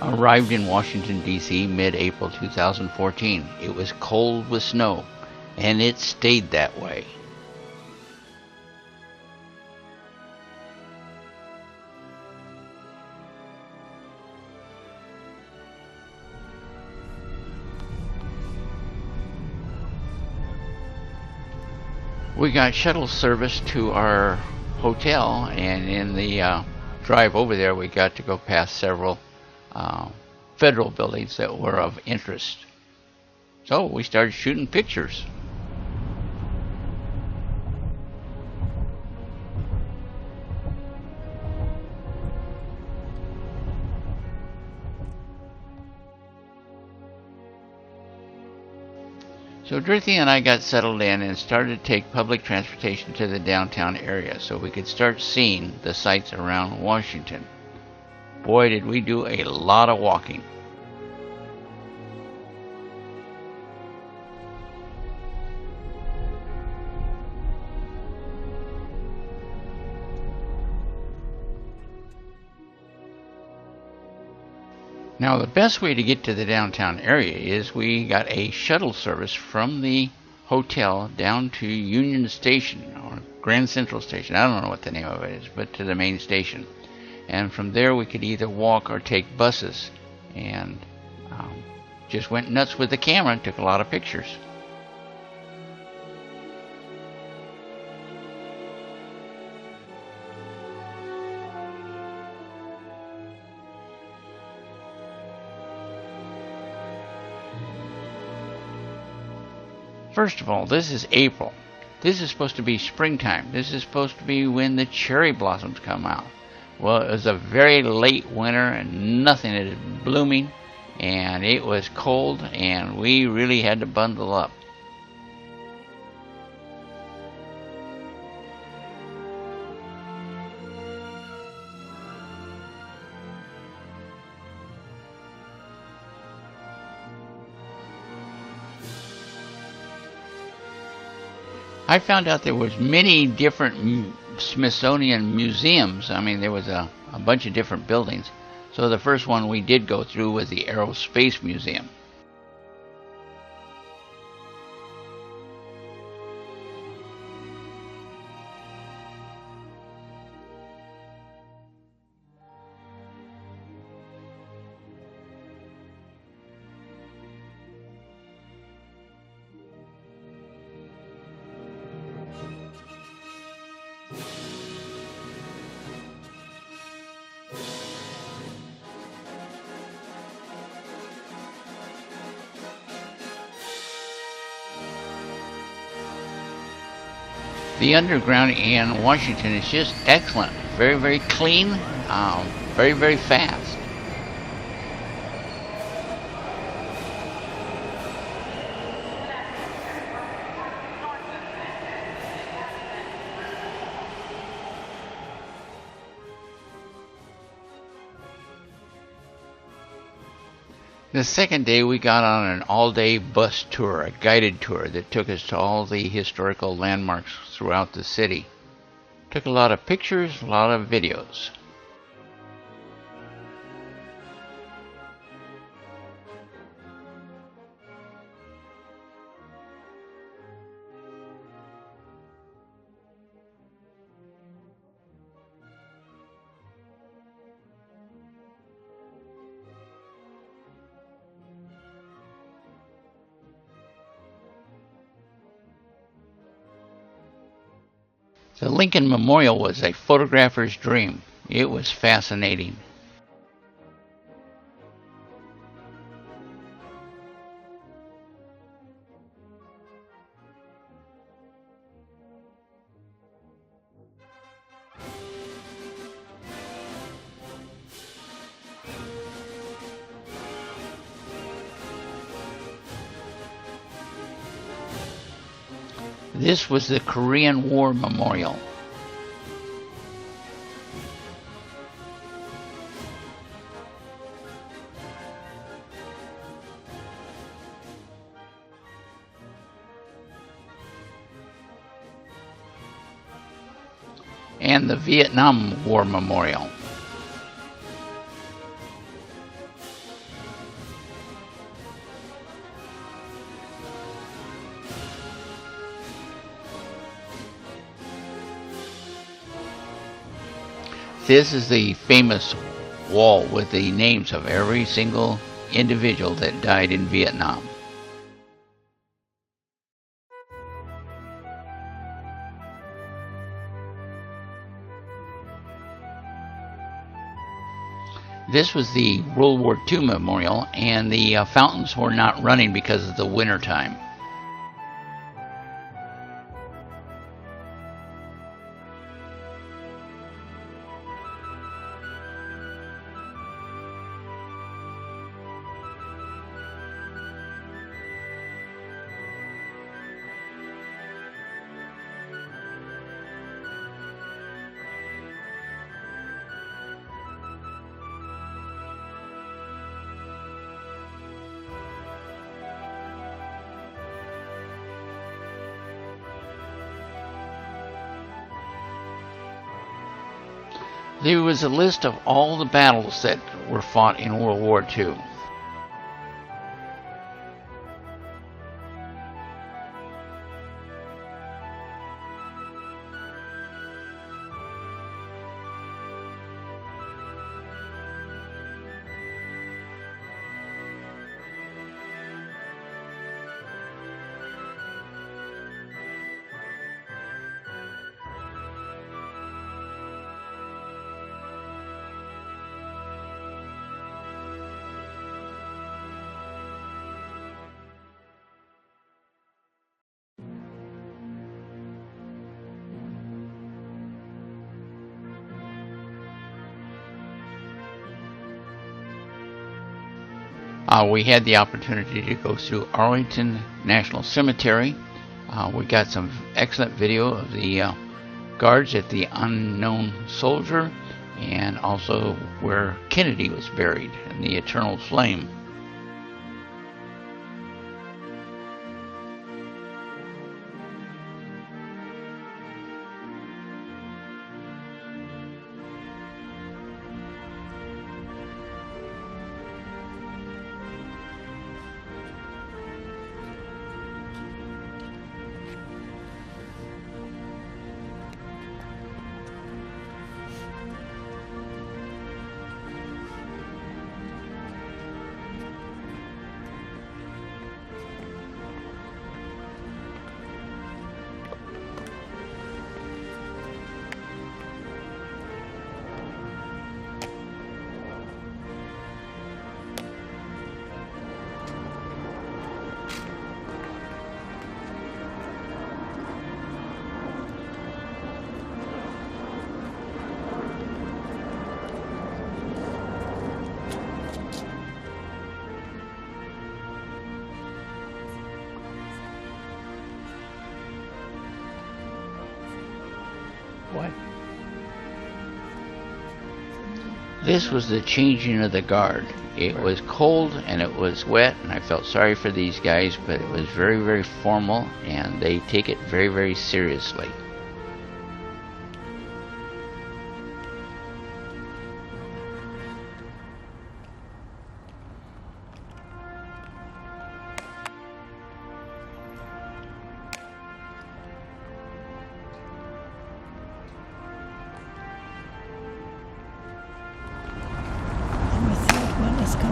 Arrived in Washington, D.C. mid-April 2014. It was cold with snow, and it stayed that way. We got shuttle service to our hotel, and in the drive over there we got to go past several federal buildings that were of interest. So we started shooting pictures. So Dorothea and I got settled in and started to take public transportation to the downtown area so we could start seeing the sights around Washington. Boy, did we do a lot of walking. Now, the best way to get to the downtown area is we got a shuttle service from the hotel down to Union Station, or Grand Central Station. I don't know what the name of it is, but to the main station. And from there we could either walk or take buses. And just went nuts with the camera and took a lot of pictures. First of all, this is April. This is supposed to be springtime. This is supposed to be when the cherry blossoms come out. Well, it was a very late winter and nothing is blooming, and it was cold, and we really had to bundle up. I found out there was many different Smithsonian museums. I mean, there was a bunch of different buildings. So the first one we did go through was the Aerospace Museum. The underground in Washington is just excellent. Very, very clean, very, very fast. The second day we got on an all-day bus tour, a guided tour that took us to all the historical landmarks throughout the city. Took a lot of pictures, a lot of videos. The Lincoln Memorial was a photographer's dream. It was fascinating. This was the Korean War Memorial. And the Vietnam War Memorial. This is the famous wall with the names of every single individual that died in Vietnam. This was the World War II memorial, and the fountains were not running because of the winter time. There was a list of all the battles that were fought in World War II. We had the opportunity to go through Arlington National Cemetery. We got some excellent video of the guards at the Unknown Soldier, and also where Kennedy was buried in the Eternal Flame. What? This was the changing of the guard. It was cold and it was wet, and I felt sorry for these guys, but it was very, very formal, and they take it very, very seriously.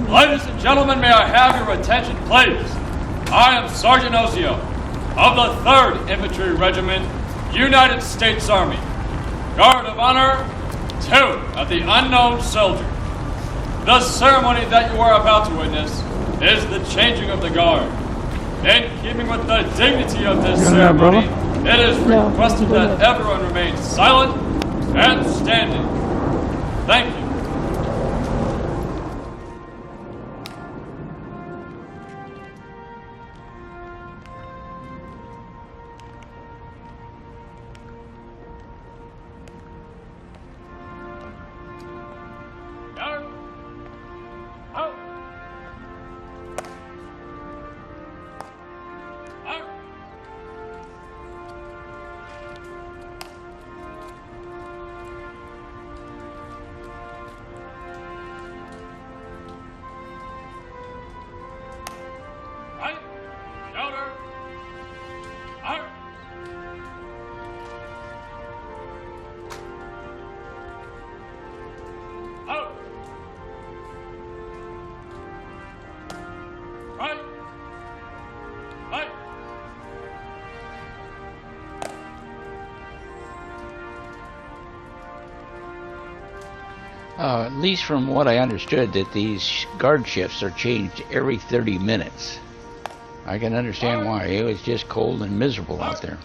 Ladies and gentlemen, may I have your attention, please? I am Sergeant Ozio of the 3rd Infantry Regiment, United States Army. Guard of Honor 2 of the Unknown Soldier. The ceremony that you are about to witness is the changing of the guard. In keeping with the dignity of this ceremony, it is requested that everyone remain silent and standing. Thank you. At least from what I understood, that these guard shifts are changed every 30 minutes. I can understand why. It was just cold and miserable out there.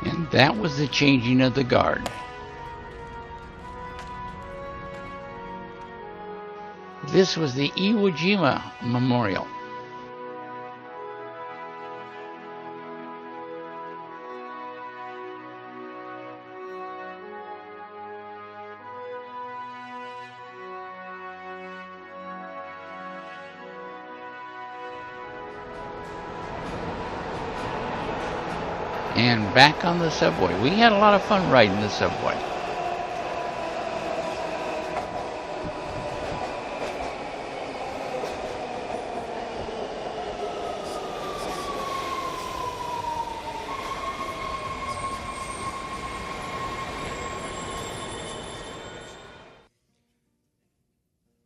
And that was the changing of the guard. This was the Iwo Jima Memorial. And back on the subway. We had a lot of fun riding the subway.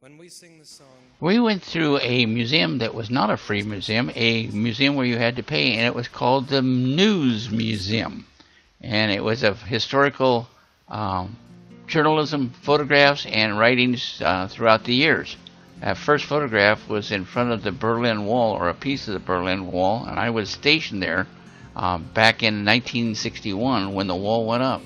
When we sing the song, we went through a museum that was not a free museum, a museum where you had to pay, and it was called the News Museum. And it was of historical journalism, photographs, and writings throughout the years. That first photograph was in front of the Berlin Wall, or a piece of the Berlin Wall, and I was stationed there back in 1961 when the wall went up.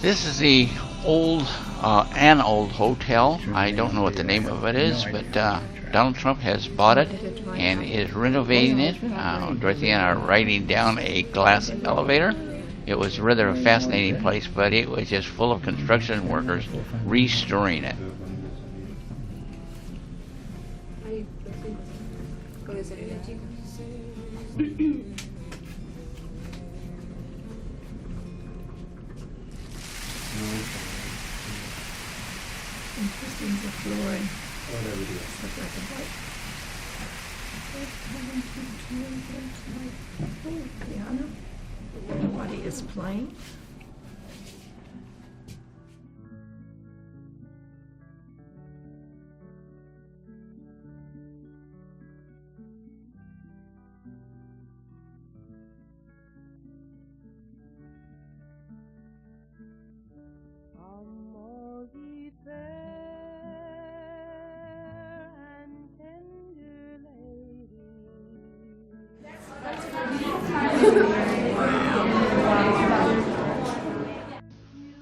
This is the old hotel. I don't know what the name of it is, but Donald Trump has bought it and is renovating it. Dorothea and I are riding down a glass elevator. It was rather a fascinating place, but it was just full of construction workers restoring it. Interesting, the flooring. Whatever it is. Stuff like a white. Piano. Nobody is playing.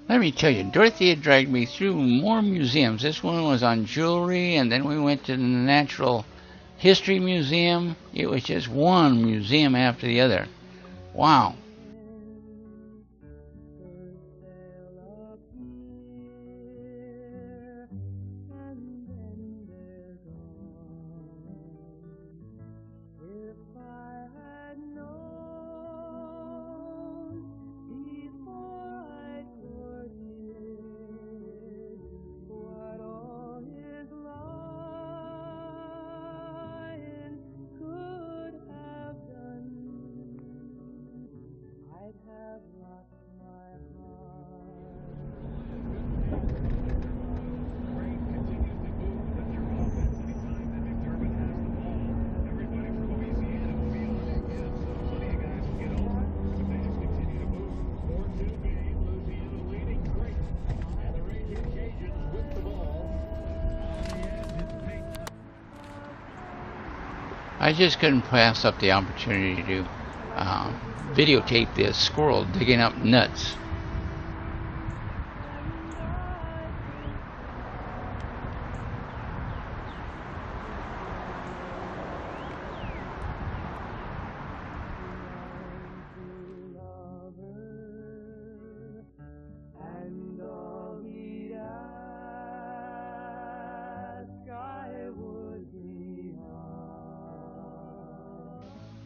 Let me tell you, Dorothea dragged me through more museums. This one was on jewelry, and then we went to the Natural History Museum. It was just one museum after the other. Wow. I just couldn't pass up the opportunity to videotape this squirrel digging up nuts.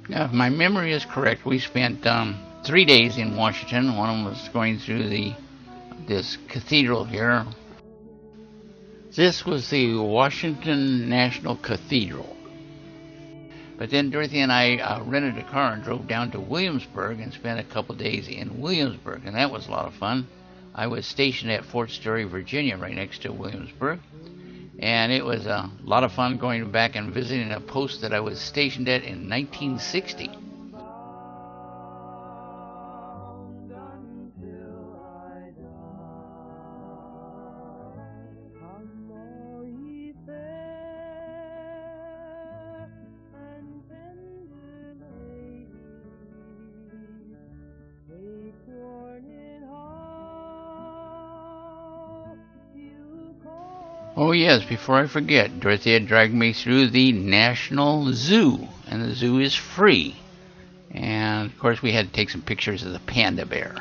Now, if my memory is correct, we spent 3 days in Washington. One of them was going through this cathedral here. This was the Washington National Cathedral. But then Dorothy and I rented a car and drove down to Williamsburg and spent a couple days in Williamsburg, and that was a lot of fun. I was stationed at Fort Story, Virginia, right next to Williamsburg. And it was a lot of fun going back and visiting a post that I was stationed at in 1960. Oh yes, before I forget, Dorothea dragged me through the National Zoo, and the zoo is free. And of course we had to take some pictures of the panda bear.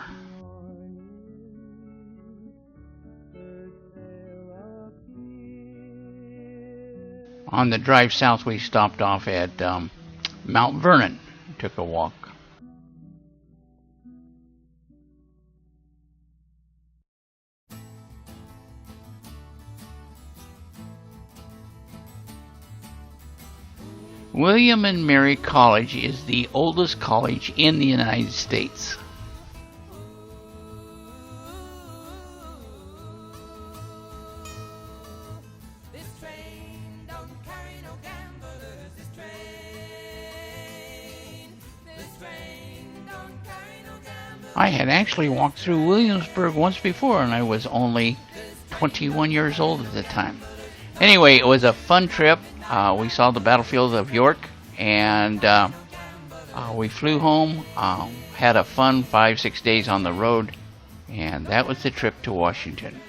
On the drive south we stopped off at Mount Vernon, took a walk. William and Mary College is the oldest college in the United States. I had actually walked through Williamsburg once before, and I was only 21 years old at the time. Anyway, it was a fun trip. We saw the battlefield of York, and we flew home, had a fun 5-6 days on the road, and that was the trip to Washington.